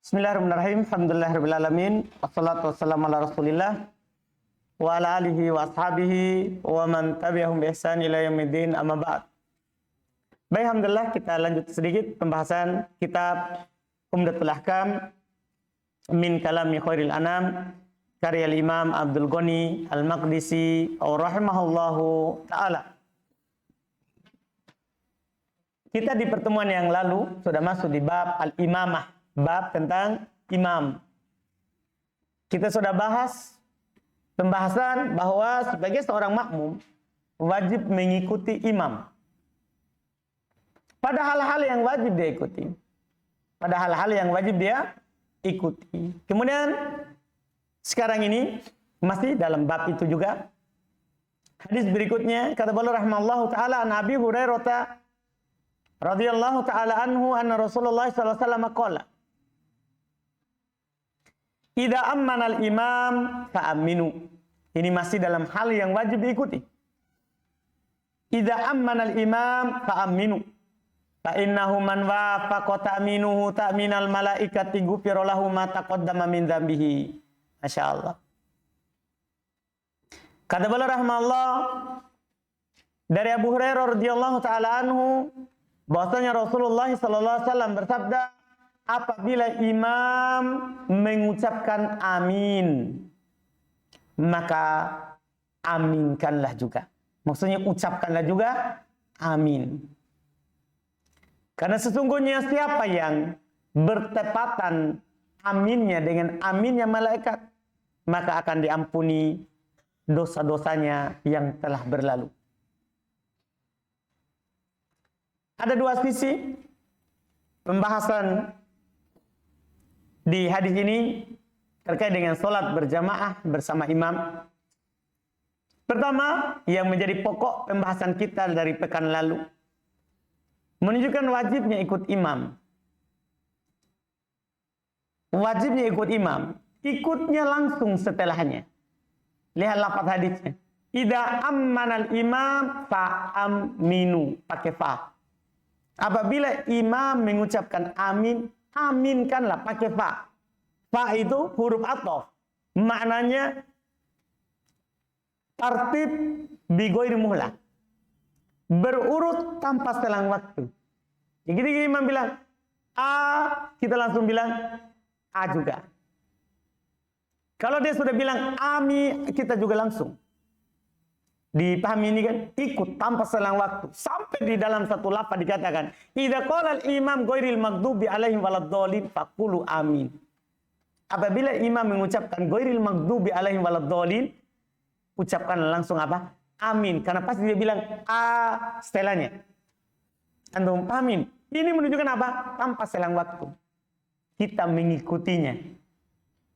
Bismillahirrahmanirrahim. Alhamdulillahirabbil alamin. Wassalatu wassalamu ala Rasulillah wa ala alihi wa ashabihi wa man tabi'ahum bi ihsan ila yaumiddin. Amma ba'd. Baik, alhamdulillah kita lanjut sedikit pembahasan kitab Umdatul Ahkam min kalami khairil anam karya Imam Abdul Ghani Al-Maqdisi rahimahullahu taala. Kita di pertemuan yang lalu sudah masuk di bab al-imamah, bab tentang imam. Kita sudah bahas pembahasan bahwa sebagai seorang makmum wajib mengikuti imam pada hal-hal yang wajib dia ikuti. Pada hal-hal yang wajib dia ikuti. Kemudian sekarang ini masih dalam bab itu juga. Hadis berikutnya kata beliau rahimallahu taala an Abi Hurairah radhiyallahu taala anhu anna Rasulullah sallallahu alaihi wasallam qala idza ammana al-imam fa'aminu. Ini masih dalam hal yang wajib diikuti. Idza ammana al-imam fa'aminu. Fa innahu man wafaqa ta'minuhu ta'minal malaikati ghufira lahu ma taqaddama min dzambihi. Masyaallah. Kata beliau rahimahullah dari Abu Hurairah radhiyallahu taala anhu bahwasanya Rasulullah sallallahu alaihi wasallam bersabda, apabila imam mengucapkan amin, maka aminkanlah juga. Maksudnya ucapkanlah juga amin. Karena sesungguhnya siapa yang bertepatan aminnya dengan aminnya malaikat, maka akan diampuni dosa-dosanya yang telah berlalu. Ada dua sisi pembahasan di hadis ini terkait dengan sholat berjamaah bersama imam. Pertama, yang menjadi pokok pembahasan kita dari pekan lalu, menunjukkan wajibnya ikut imam. Wajibnya ikut imam. Ikutnya langsung setelahnya. Lihat lafaz hadisnya. Idza ammanal imam fa'aminu. Pakai fa. Apabila imam mengucapkan amin, aminkanlah pakai fa. Fa itu huruf athof. Maknanya tartib bi ghairi muhlah. Berurut tanpa selang waktu. Jadi imam bilang A, kita langsung bilang A juga. Kalau dia sudah bilang ami, kita juga langsung. Dipahami ini kan? Ikut tanpa selang waktu. Sampai di dalam satu lafaz dikatakan, idza qala al-imam ghairil maghdubi alaihim waladdallin faqulu amin. Apabila imam mengucapkan ghairil maghdubi alaihim waladdallin, ucapkan langsung apa? Amin. Karena pasti dia bilang A setelahnya. Antum amin. Ini menunjukkan apa? Tanpa selang waktu. Kita mengikutinya.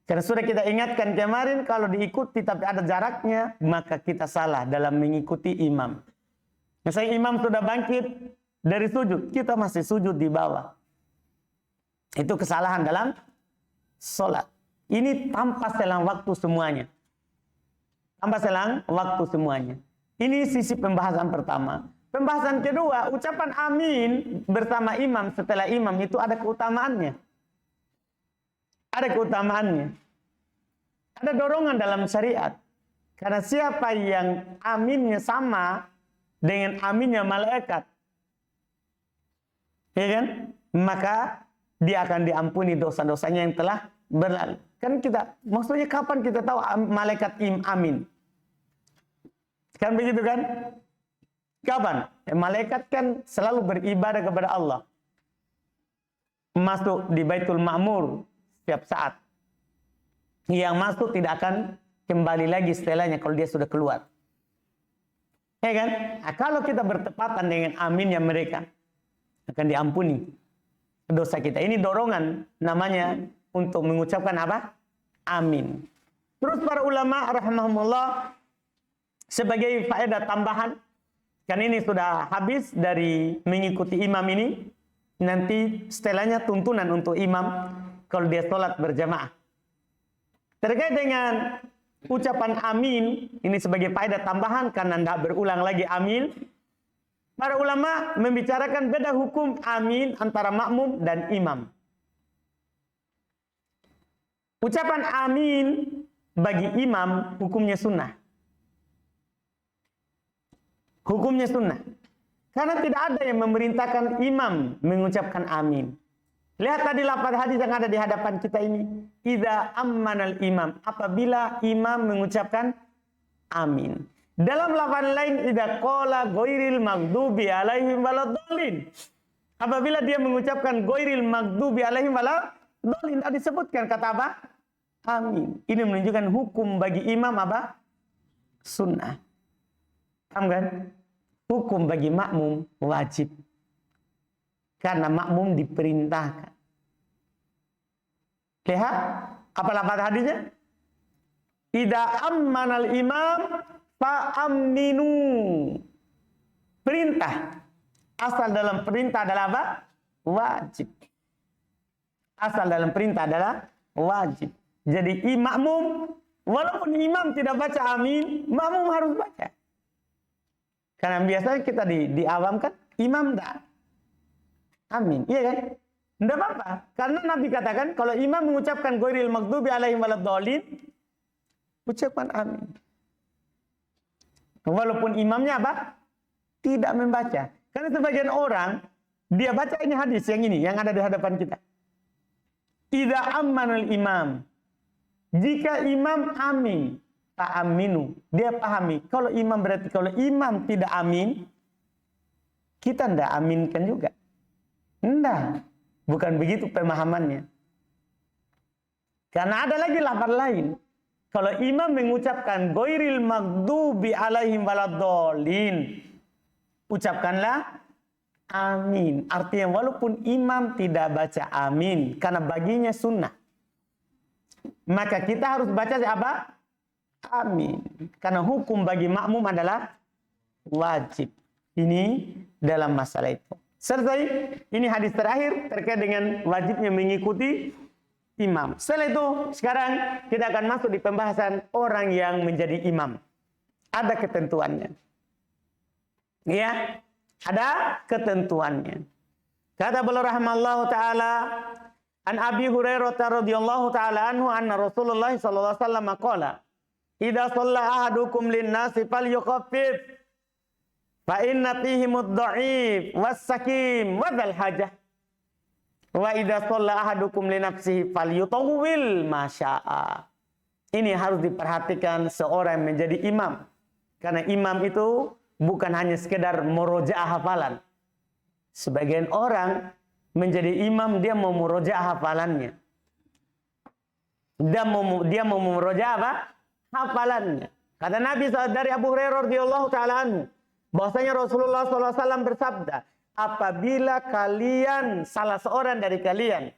Karena sudah kita ingatkan kemarin, kalau diikuti tapi ada jaraknya, maka kita salah dalam mengikuti imam. Misalnya imam sudah bangkit dari sujud, kita masih sujud di bawah. Itu kesalahan dalam sholat. Ini tanpa selang waktu semuanya. Tanpa selang waktu semuanya. Ini sisi pembahasan pertama. Pembahasan kedua, ucapan amin bersama imam setelah imam itu ada keutamaannya. Ada keutamaannya. Ada dorongan dalam syariat. Karena siapa yang aminnya sama dengan aminnya malaikat, ya kan? Maka dia akan diampuni dosa-dosanya yang telah berlalu. Kan kita, maksudnya kapan kita tahu malaikat amin? Kan begitu kan? Kapan? Malaikat kan selalu beribadah kepada Allah. Masuk di Baitul Ma'mur setiap saat. Yang masuk tidak akan kembali lagi setelahnya kalau dia sudah keluar. Ya kan? Nah, kalau kita bertepatan dengan aminnya mereka, akan diampuni dosa kita. Ini dorongan namanya untuk mengucapkan apa? Amin. Terus para ulama rahimahumullah sebagai faedah tambahan, kan ini sudah habis dari mengikuti imam ini, nanti setelahnya tuntunan untuk imam kalau dia sholat berjamaah. Terkait dengan ucapan amin, ini sebagai faedah tambahan karena tidak berulang lagi amin. Para ulama membicarakan beda hukum amin antara makmum dan imam. Ucapan amin bagi imam hukumnya sunnah. Hukumnya sunnah. Karena tidak ada yang memerintahkan imam mengucapkan amin. Lihat tadi lafaz hadis yang ada di hadapan kita ini. Idza ammanal imam. Apabila imam mengucapkan amin. Dalam lafaz lain, idza qala ghairil maghdubi alaihim waladdallin. Apabila dia mengucapkan ghairil maghdubi alaihim waladdallin, tadi disebutkan kata apa? Amin. Ini menunjukkan hukum bagi imam apa? Sunnah. Paham kan? Hukum bagi makmum wajib. Karena makmum diperintahkan. Lihat apa lafaz hadisnya? Idza ammanal imam fa'aminu. Perintah. Asal dalam perintah adalah apa? Wajib. Asal dalam perintah adalah wajib. Jadi makmum, walaupun imam tidak baca amin, makmum harus baca. Karena biasanya kita di awam kan, imam tak amin, iya kan? Tidak apa-apa. Karena Nabi katakan, kalau imam mengucapkan ghairil maghdubi alaihim waladdallin, ucapkan amin. Walaupun imamnya apa? Tidak membaca. Karena sebagian orang, dia baca ini hadis yang ini, yang ada di hadapan kita. Idza ammanal imam. Jika imam amin, ta'aminu. Dia pahami. Kalau imam berarti kalau imam tidak amin, kita tidak aminkan juga. Tidak. Bukan begitu pemahamannya. Karena ada lagi lafaz lain. Kalau imam mengucapkan ghairil maghdubi alaihim waladdallin, ucapkanlah amin. Artinya walaupun imam tidak baca amin, karena baginya sunnah, maka kita harus baca apa? Amin. Karena hukum bagi makmum adalah wajib. Ini dalam masalah itu. Selesai. Ini hadis terakhir terkait dengan wajibnya mengikuti imam. Setelah itu, sekarang kita akan masuk di pembahasan orang yang menjadi imam. Ada ketentuannya. Ya, ada ketentuannya. Kata beliau rahimallahu taala, an Abi Hurairah radhiyallahu taala anhu anna Rasulullah sallallahu alaihi wasallam qala, idza shalla ahadukum lin-nasi falyukhaffif fa inna fihimud dha'if was-sakim wa dzal hajah wa idza shalla ahadukum li nafsihi falyutawwil ma syaa. Ini harus diperhatikan seorang yang menjadi imam. Karena imam itu bukan hanya sekedar murojaah hafalan. Sebagian orang menjadi imam, dia mau murojaah hafalannya. Dia mau murojaah apa? Hafalannya. Kata Nabi dari Abu Hurairah radhiyallahu taala anhu, bahwasanya Rasulullah SAW bersabda, apabila kalian, salah seorang dari kalian,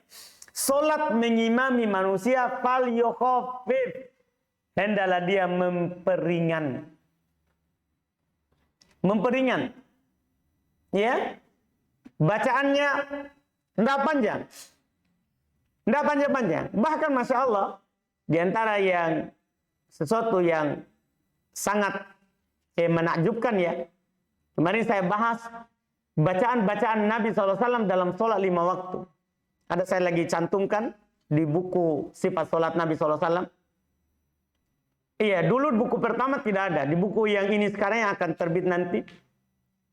solat mengimami manusia, fal yukhaffif, hendaklah dia memperingan. Memperingan. Ya. Bacaannya tidak panjang. Tidak panjang-panjang. Bahkan Masya Allah, di antara yang sesuatu yang sangat menakjubkan ya. Kemarin saya bahas bacaan-bacaan Nabi SAW dalam sholat 5 waktu. Ada saya lagi cantumkan di buku sifat sholat Nabi SAW. Iya, dulu buku pertama tidak ada. Di buku yang ini sekarang yang akan terbit nanti.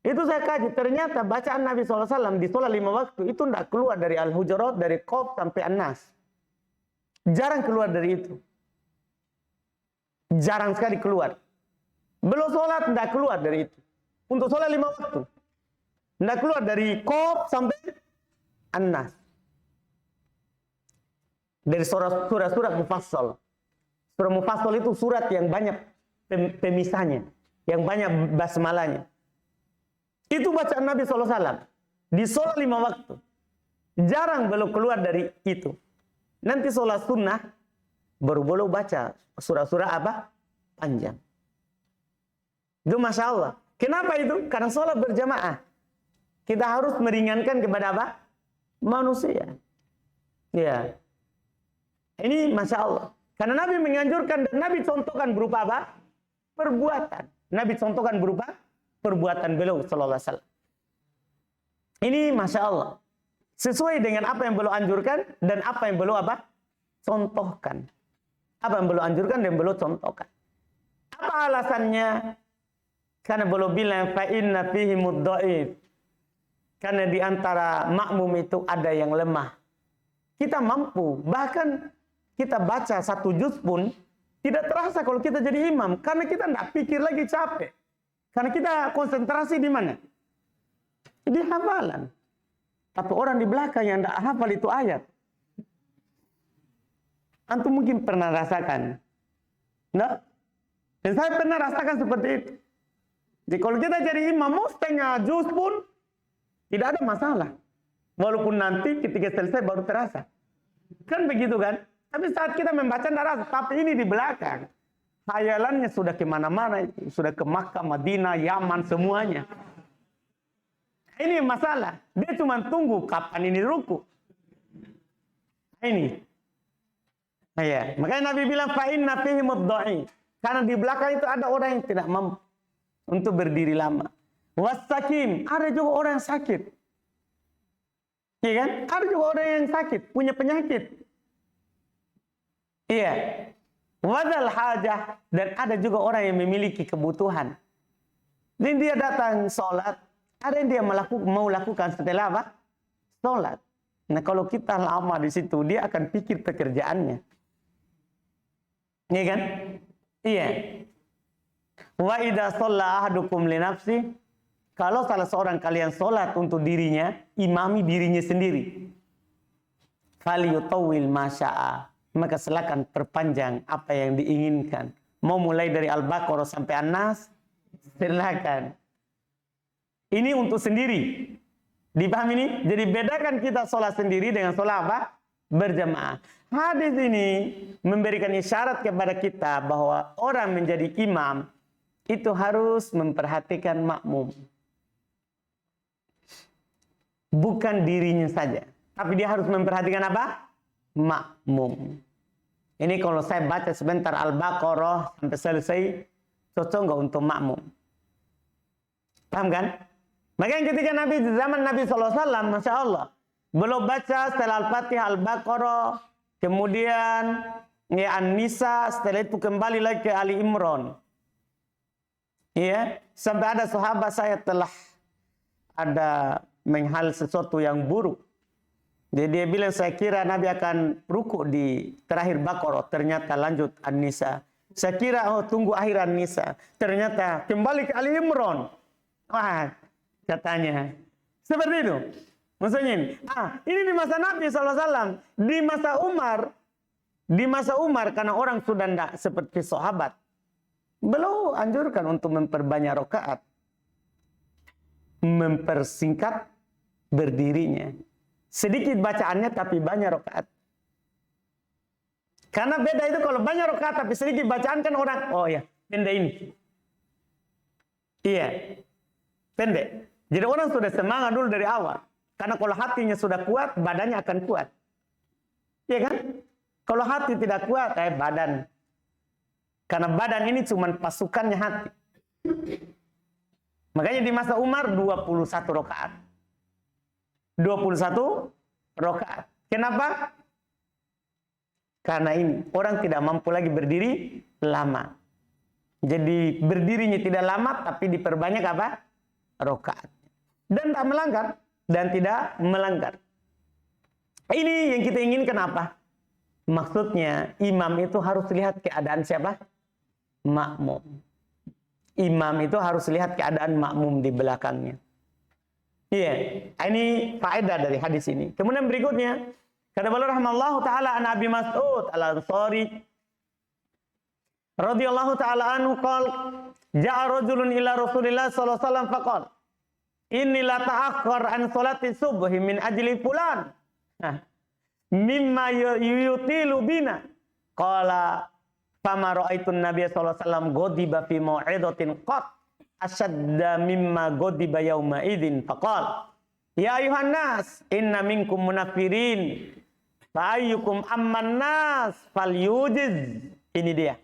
Itu saya kaji, ternyata bacaan Nabi SAW di sholat 5 waktu itu tidak keluar dari Al-Hujurat, dari Qaf sampai An-Nas. Jarang keluar dari itu. Jarang sekali keluar. Belum sholat tidak keluar dari itu. Untuk sholat 5 waktu. Tidak keluar dari Qaf sampai An-Nas. Dari surah-surah Mufassal. Surah Mufassal itu surat yang banyak pemisahnya. Yang banyak basmalahnya. Itu bacaan Nabi SAW. Di sholat 5 waktu. Jarang belum keluar dari itu. Nanti sholat sunnah, baru boleh baca surah-surah apa? Panjang. Itu Masya Allah. Kenapa itu? Karena sholat berjamaah. Kita harus meringankan kepada apa? Manusia. Ya. Ini Masya Allah. Karena Nabi menganjurkan, dan Nabi contohkan berupa apa? Perbuatan. Nabi contohkan berupa perbuatan beliau sallallahu alaihi wasallam. Ini Masya Allah. Sesuai dengan apa yang beliau anjurkan dan apa yang beliau apa? contohkan. Apa yang beliau anjurkan dan beliau contohkan. Apa alasannya? Karena beliau bilang fa inna fihi mudda'if. Karena di antara makmum itu ada yang lemah. Kita mampu, bahkan kita baca 1 juz pun tidak terasa kalau kita jadi imam. Karena kita tidak pikir lagi capek. Karena kita konsentrasi di mana? Di hafalan. Tapi orang di belakang yang tidak hafal itu ayat. Antum mungkin pernah rasakan. Nah, dan saya pernah rasakan seperti itu. Jadi kalau kita jadi imam, mau setengah juz pun tidak ada masalah. Walaupun nanti ketika selesai baru terasa. Kan begitu kan? Tapi saat kita membaca tidak rasa. Tapi ini di belakang. Khayalannya sudah kemana-mana. Sudah ke Makkah, Madinah, Yaman, semuanya. Ini masalah. Dia cuma tunggu kapan ini ruku. Ini. Ya. Makanya Nabi bilang, fa'inna fihi mudda'in. Karena di belakang itu ada orang yang tidak mampu untuk berdiri lama. Wasakim, ada juga orang yang sakit. Iya kan? Ada juga orang yang sakit, punya penyakit. Iya. Wadal hajah, dan ada juga orang yang memiliki kebutuhan. Dan dia datang sholat, ada yang dia mau lakukan setelah apa? Sholat. Nah kalau kita lama di situ, dia akan pikir pekerjaannya. Iya kan? Iya. Wa idza shalla ahadukum li nafsi, kalau salah seorang kalian sholat untuk dirinya, imami dirinya sendiri. Falyutawwil ma syaa, maka silakan perpanjang apa yang diinginkan. Mau mulai dari Al-Baqarah sampai An-Nas, silakan. Ini untuk sendiri. Dipahami ini? Jadi bedakan kita sholat sendiri dengan sholat apa? Berjamaah. Hadis ini memberikan isyarat kepada kita bahwa orang menjadi imam itu harus memperhatikan makmum. Bukan dirinya saja. Tapi dia harus memperhatikan apa? Makmum. Ini kalau saya baca sebentar Al-Baqarah sampai selesai, cocok nggak untuk makmum? Paham kan? Makanya ketika Nabi zaman Nabi SAW, Masya Allah, belum baca setelah Al-Fatihah, Al-Baqarah, kemudian ya An-Nisa, setelah itu kembali lagi ke Ali Imran. Ya, sampai ada sahabat saya telah ada menghal sesuatu yang buruk. Jadi dia bilang, saya kira Nabi akan ruku di terakhir Baqarah, ternyata lanjut An-Nisa. Saya kira tunggu akhir An-Nisa, ternyata kembali ke Ali Imran. Wah, katanya seperti itu. Maksudnya ini di masa Nabi SAW, di masa Umar karena orang sudah tidak seperti sahabat, beliau anjurkan untuk memperbanyak rakaat, mempersingkat berdirinya, sedikit bacaannya tapi banyak rakaat. Karena beda itu kalau banyak rakaat tapi sedikit bacaan kan orang, oh ya pendek ini, iya pendek. Jadi orang sudah semangat dulu dari awal. Karena kalau hatinya sudah kuat, badannya akan kuat. Iya kan? Kalau hati tidak kuat, badan. Karena badan ini cuma pasukannya hati. Makanya di masa Umar 21 rakaat. 21 rakaat. Kenapa? Karena ini orang tidak mampu lagi berdiri lama. Jadi berdirinya tidak lama tapi diperbanyak apa? Rakaat. Dan tak melanggar dan tidak melanggar. Ini yang kita inginkan apa? Maksudnya imam itu harus lihat keadaan siapa? Makmum. Imam itu harus lihat keadaan makmum di belakangnya. Iya, ini faedah dari hadis ini. Kemudian berikutnya, kata beliau rahimallahu taala an Abi Mas'ud Al-Ansari radhiyallahu taala anhu qala ja'a rajulun ila Rasulillah sallallahu alaihi wasallam faqala inni la ta'akhkhar an salati subhi min ajli fulan. Mimma yutilu bina. Qala fama ra'aitun nabiyya sallallahu alaihi wasallam ghadiba fi mau'idatin qat ashadda mimma ghadiba yauma idzin faqala ya ayuhan nas inna minkum munafirin fa ayyukum amman nas falyujiz. Ini dia.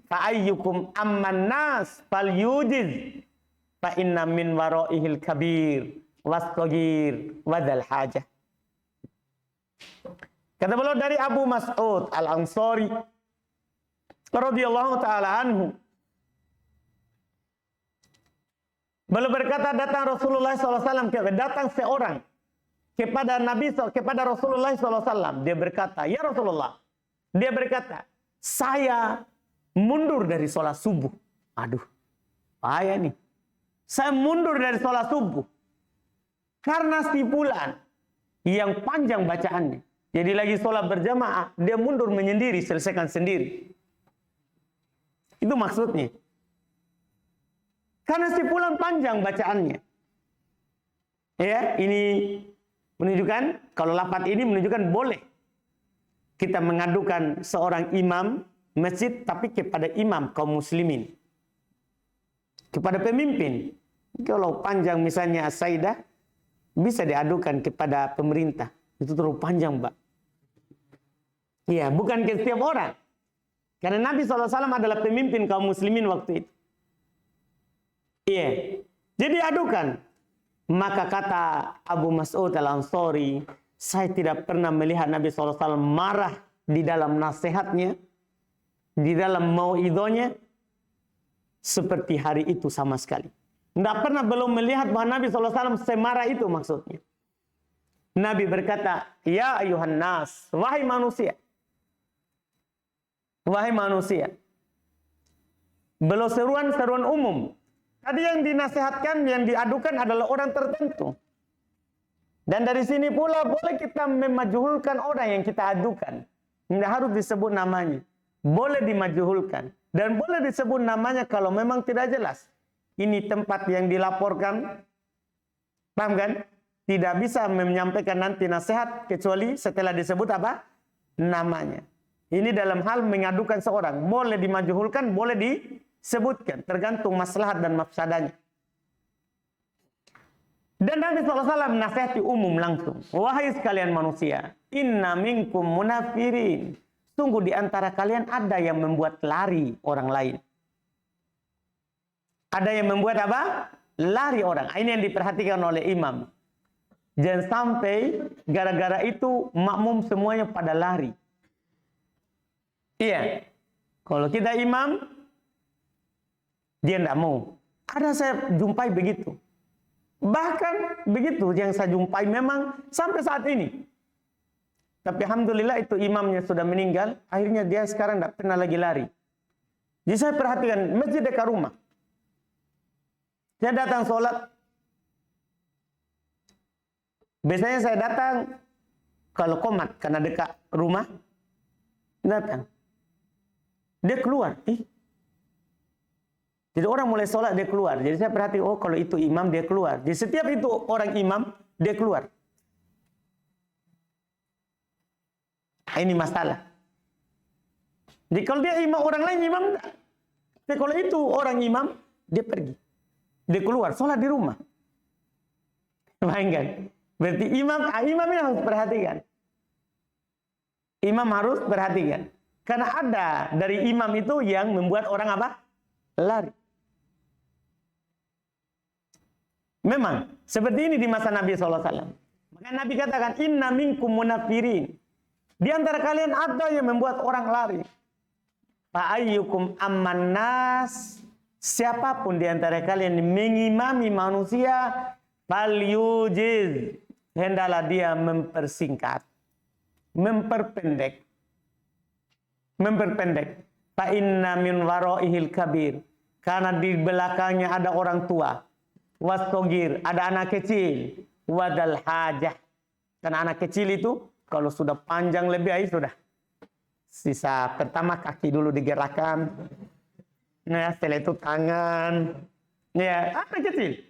Fa ayyukum amman nas falyujiz. Fa inna min waraihil kabir was-saghir wadzal hajah. Kata beliau dari Abu Mas'ud Al-Ansari radhiyallahu taala anhu. Beliau berkata, datang Rasulullah SAW, datang seorang kepada Rasulullah SAW. Dia berkata, ya Rasulullah. Dia berkata, saya mundur dari sholat subuh. Aduh, bahaya nih. Saya mundur dari sholat subuh karena stipulan yang panjang bacaannya. Jadi lagi sholat berjamaah, dia mundur menyendiri, selesaikan sendiri. Itu maksudnya. Karena stipulan panjang bacaannya. Ya, ini menunjukkan, kalau lafaz ini menunjukkan boleh kita mengadukan seorang imam masjid, tapi kepada imam kaum muslimin. Kepada pemimpin. Kalau panjang misalnya as-saidah, bisa diadukan kepada pemerintah. Itu terlalu panjang, Mbak. Iya, bukan ke setiap orang. Karena Nabi SAW adalah pemimpin kaum muslimin waktu itu. Iya. Jadi adukan. Maka kata Abu Mas'ud Al-Ansari, saya tidak pernah melihat Nabi SAW marah di dalam nasihatnya, di dalam mauidhonya, seperti hari itu sama sekali. Tidak pernah belum melihat bahwa Nabi SAW semarah itu maksudnya. Nabi berkata, ya ayuhan nas, wahai manusia. Wahai manusia. Belum seruan umum. Tadi yang dinasihatkan, yang diadukan adalah orang tertentu. Dan dari sini pula boleh kita memajuhulkan orang yang kita adukan. Tidak harus disebut namanya. Boleh dimajuhulkan. Dan boleh disebut namanya kalau memang tidak jelas. Ini tempat yang dilaporkan. Paham kan? Tidak bisa menyampaikan nanti nasihat kecuali setelah disebut apa? Namanya. Ini dalam hal mengadukan seorang. Boleh dimajuhulkan, boleh disebutkan. Tergantung maslahat dan mafsadanya. Dan Nabi SAW menasihati umum langsung. Wahai sekalian manusia. Inna minkum munafirin. Sungguh di antara kalian ada yang membuat lari orang lain. Ada yang membuat apa? Lari orang. Ini yang diperhatikan oleh imam. Jangan sampai gara-gara itu makmum semuanya pada lari. Iya. Kalau kita imam, dia tidak mau. Ada saya jumpai begitu. Bahkan begitu yang saya jumpai memang sampai saat ini. Tapi alhamdulillah itu imamnya sudah meninggal. Akhirnya dia sekarang tidak pernah lagi lari. Jadi saya perhatikan masjid dekat rumah. Saya datang sholat. Biasanya saya datang kalau komat karena dekat rumah. Datang. Dia keluar. Jadi orang mulai sholat dia keluar. Jadi saya perhatikan, oh kalau itu imam dia keluar. Di setiap itu orang imam dia keluar. Ini masalah. Jadi kalau dia imam orang lain imam enggak. Tapi kalau itu orang imam dia pergi. Dia keluar sholat di rumah. Bayangkan. Berarti imam ini harus perhatikan. Imam harus perhatikan. Karena ada dari imam itu yang membuat orang apa? Lari. Memang seperti ini di masa Nabi SAW. Maka Nabi katakan, inna minkum munafirin. Di antara kalian ada yang membuat orang lari. Fa'ayyukum amman nas. Siapapun di antara kalian yang mengimami manusia, falyujiz. Hendaklah dia mempersingkat. Memperpendek. Fa inna min waraihil kabir. Karena di belakangnya ada orang tua. Wasogir, ada anak kecil. Wadal hajah. Karena anak kecil itu kalau sudah panjang lebih sudah. Sisa pertama kaki dulu digerakkan. Nah, setelah itu tangan. Ya, anak kecil.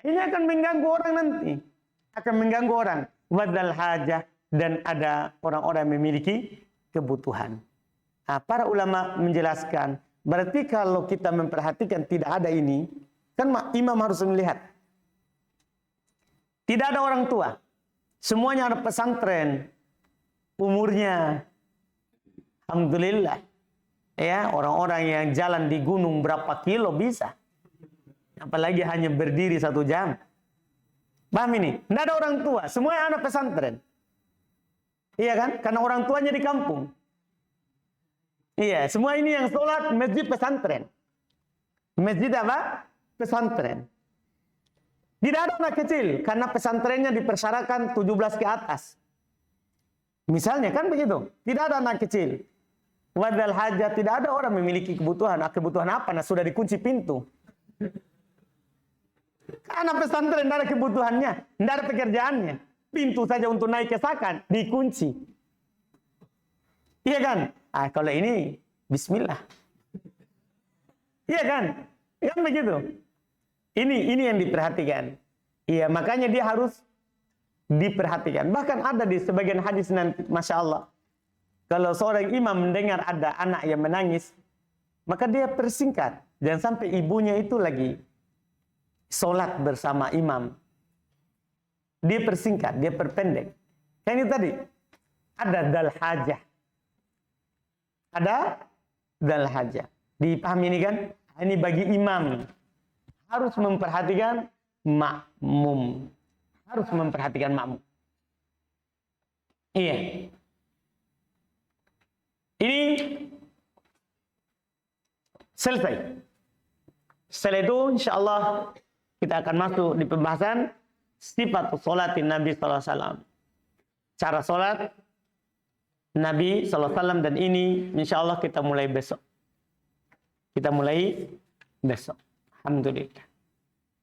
Ini akan mengganggu orang nanti. Akan mengganggu orang. Wadal hajah. Dan ada orang-orang yang memiliki kebutuhan. Nah, para ulama menjelaskan, berarti kalau kita memperhatikan tidak ada ini, kan imam harus melihat. Tidak ada orang tua. Semuanya ada pesantren. Umurnya, alhamdulillah. Ya, orang-orang yang jalan di gunung berapa kilo bisa. Apalagi hanya berdiri 1 jam. Paham ini? Tidak ada orang tua. Semuanya anak pesantren. Iya kan? Karena orang tuanya di kampung. Iya, semua ini yang sholat masjid pesantren. Masjid apa? Pesantren. Tidak ada anak kecil, karena pesantrennya dipersyaratkan 17 ke atas. Misalnya kan begitu. Tidak ada anak kecil. Wadal hajat, tidak ada orang memiliki kebutuhan. Kebutuhan apa? Nah, sudah dikunci pintu. Karena pesantren tidak ada kebutuhannya, tidak ada pekerjaannya. Pintu saja untuk naik ke sakan dikunci. Iya kan? Kalau ini bismillah. Iya kan? Kan begitu. Ini yang diperhatikan. Iya, makanya dia harus diperhatikan. Bahkan ada di sebagian hadis nanti, Masya Allah. Kalau seorang imam mendengar ada anak yang menangis, maka dia persingkat. Jangan sampai ibunya itu lagi sholat bersama imam. Dia persingkat, dia perpendek. Kan itu tadi. Ada dal hajah. Ada dal hajah. Dipahami ini kan? Ini bagi imam. Harus memperhatikan makmum. Harus memperhatikan makmum. Iya. Ini selesai. Setelah itu insyaAllah kita akan masuk di pembahasan sifat sholatin Nabi SAW. Cara sholat Nabi SAW, dan ini insyaAllah kita mulai besok. Kita mulai besok. Alhamdulillah.